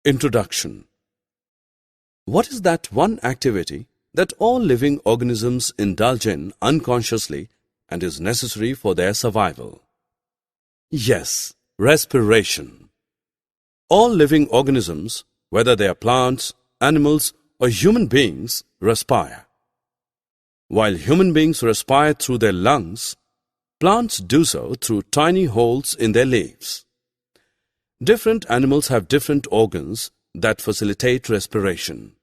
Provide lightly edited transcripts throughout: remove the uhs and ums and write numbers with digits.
Introduction. What is that one activity that all living organisms indulge in unconsciously and is necessary for their survival? Yes, respiration. All living organisms, whether they are plants, animals, or human beings, respire. While human beings respire through their lungs, plants do so through tiny holes in their leaves. Different animals have different organs that facilitate respiration.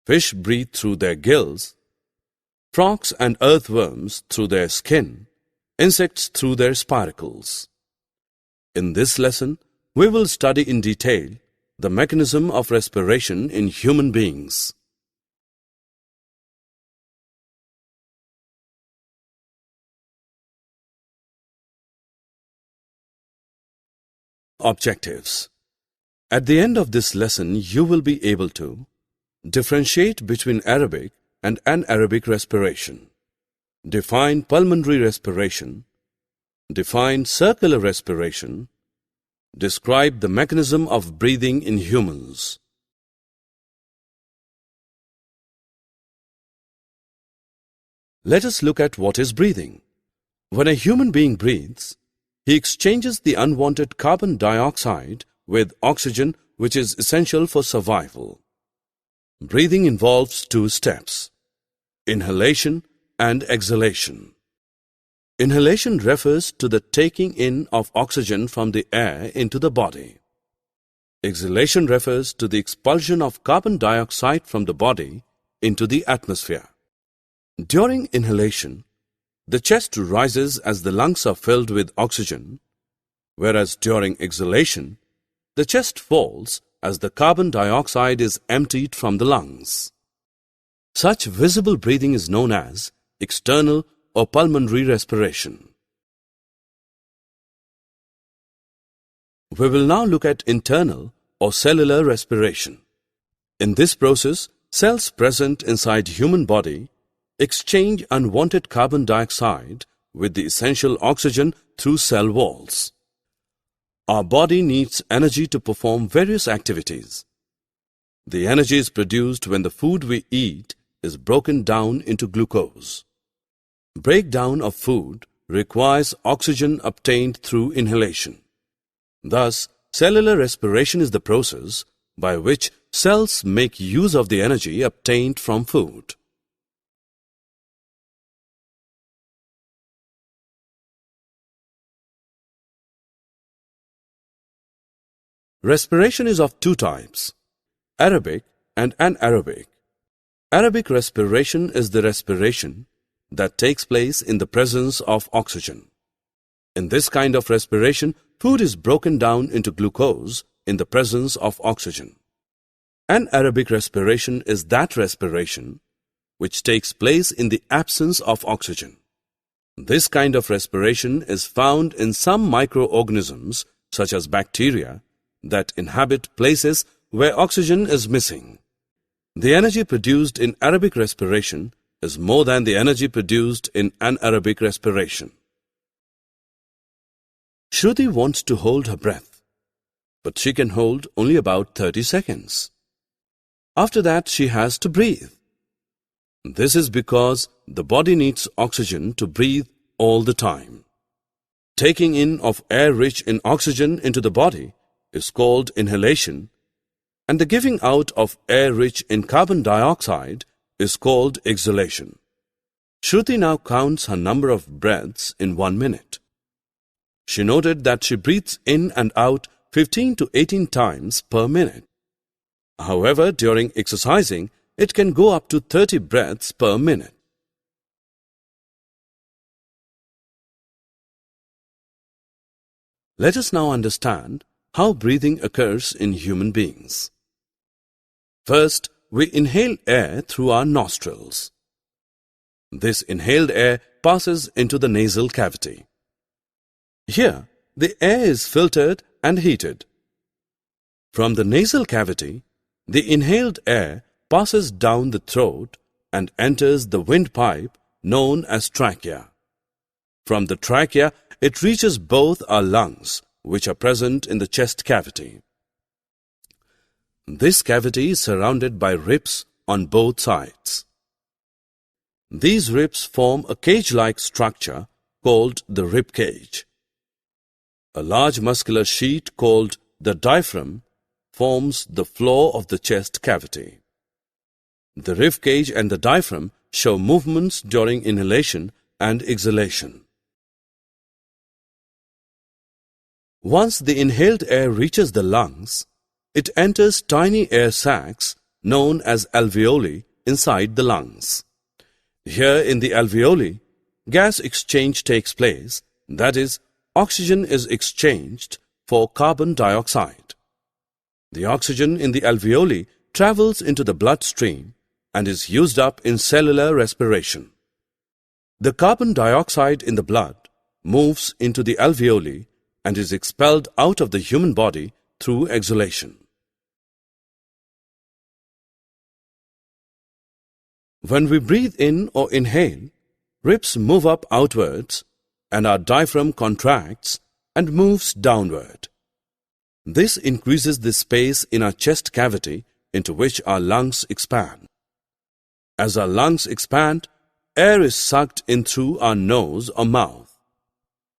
Fish breathe through their gills, frogs and earthworms through their skin, insects through their spiracles. In this lesson, we will study in detail the mechanism of respiration in human beings. Objectives. At the end of this lesson, you will be able to differentiate between aerobic and anaerobic respiration, define pulmonary respiration, define circular respiration, describe the mechanism of breathing in humans. Let us look at what is breathing. When a human being breathes, he exchanges the unwanted carbon dioxide with oxygen, which is essential for survival. Breathing involves two steps: inhalation and exhalation. Inhalation refers to the taking in of oxygen from the air into the body. Exhalation refers to the expulsion of carbon dioxide from the body into the atmosphere. During inhalation, the chest rises as the lungs are filled with oxygen, whereas during exhalation, the chest falls as the carbon dioxide is emptied from the lungs. Such visible breathing is known as external or pulmonary respiration. We will now look at internal or cellular respiration. In this process, cells present inside human body exchange unwanted carbon dioxide with the essential oxygen through cell walls. Our body needs energy to perform various activities. The energy is produced when the food we eat is broken down into glucose. Breakdown of food requires oxygen obtained through inhalation. Thus, cellular respiration is the process by which cells make use of the energy obtained from food. Respiration is of two types: aerobic and anaerobic. Aerobic respiration is the respiration that takes place in the presence of oxygen. In this kind of respiration, food is broken down into glucose in the presence of oxygen. Anaerobic respiration is that respiration which takes place in the absence of oxygen. This kind of respiration is found in some microorganisms, such as bacteria, that inhabit places where oxygen is missing. The energy produced in aerobic respiration is more than the energy produced in anaerobic respiration. Shruti wants to hold her breath, but she can hold only about 30 seconds. After that, she has to breathe. This is because the body needs oxygen to breathe all the time. Taking in of air rich in oxygen into the body is called inhalation, and the giving out of air rich in carbon dioxide is called exhalation. Shruti now counts her number of breaths in 1 minute. She noted that she breathes in and out 15 to 18 times per minute. However, during exercising, it can go up to 30 breaths per minute. Let us now understand how breathing occurs in human beings. First, we inhale air through our nostrils. This inhaled air passes into the nasal cavity. Here, the air is filtered and heated. From the nasal cavity, the inhaled air passes down the throat and enters the windpipe known as trachea. From the trachea, it reaches both our lungs, which are present in the chest cavity. This cavity is surrounded by ribs on both sides. These ribs form a cage-like structure called the rib cage. A large muscular sheet called the diaphragm forms the floor of the chest cavity. The rib cage and the diaphragm show movements during inhalation and exhalation. Once the inhaled air reaches the lungs, it enters tiny air sacs known as alveoli inside the lungs. Here in the alveoli, gas exchange takes place, that is, oxygen is exchanged for carbon dioxide. The oxygen in the alveoli travels into the bloodstream and is used up in cellular respiration. The carbon dioxide in the blood moves into the alveoli and is expelled out of the human body through exhalation. When we breathe in or inhale, ribs move up outwards and our diaphragm contracts and moves downward. This increases the space in our chest cavity into which our lungs expand. As our lungs expand, air is sucked in through our nose or mouth.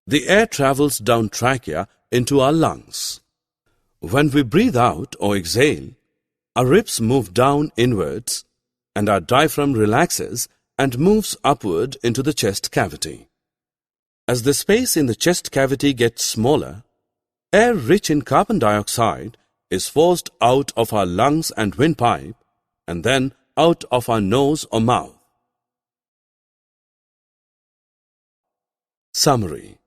The air travels down trachea into our lungs. When we breathe out or exhale, our ribs move down inwards and our diaphragm relaxes and moves upward into the chest cavity. As the space in the chest cavity gets smaller, air rich in carbon dioxide is forced out of our lungs and windpipe and then out of our nose or mouth. Summary.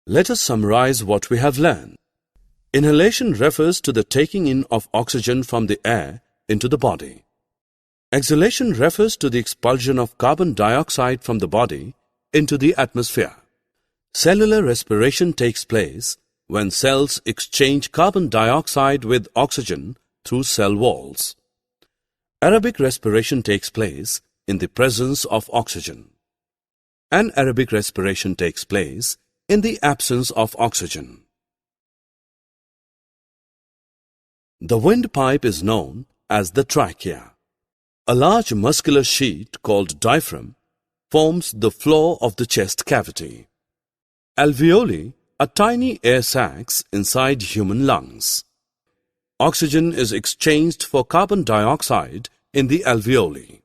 Let us summarize what we have learned. Inhalation refers to the taking in of oxygen from the air into the body. Exhalation refers to the expulsion of carbon dioxide from the body into the atmosphere. Cellular respiration takes place when cells exchange carbon dioxide with oxygen through cell walls. Aerobic respiration takes place in the presence of oxygen. Anaerobic respiration takes place in the absence of oxygen. The windpipe is known as the trachea. A large muscular sheet called diaphragm forms the floor of the chest cavity. Alveoli are tiny air sacs inside human lungs. Oxygen is exchanged for carbon dioxide in the alveoli.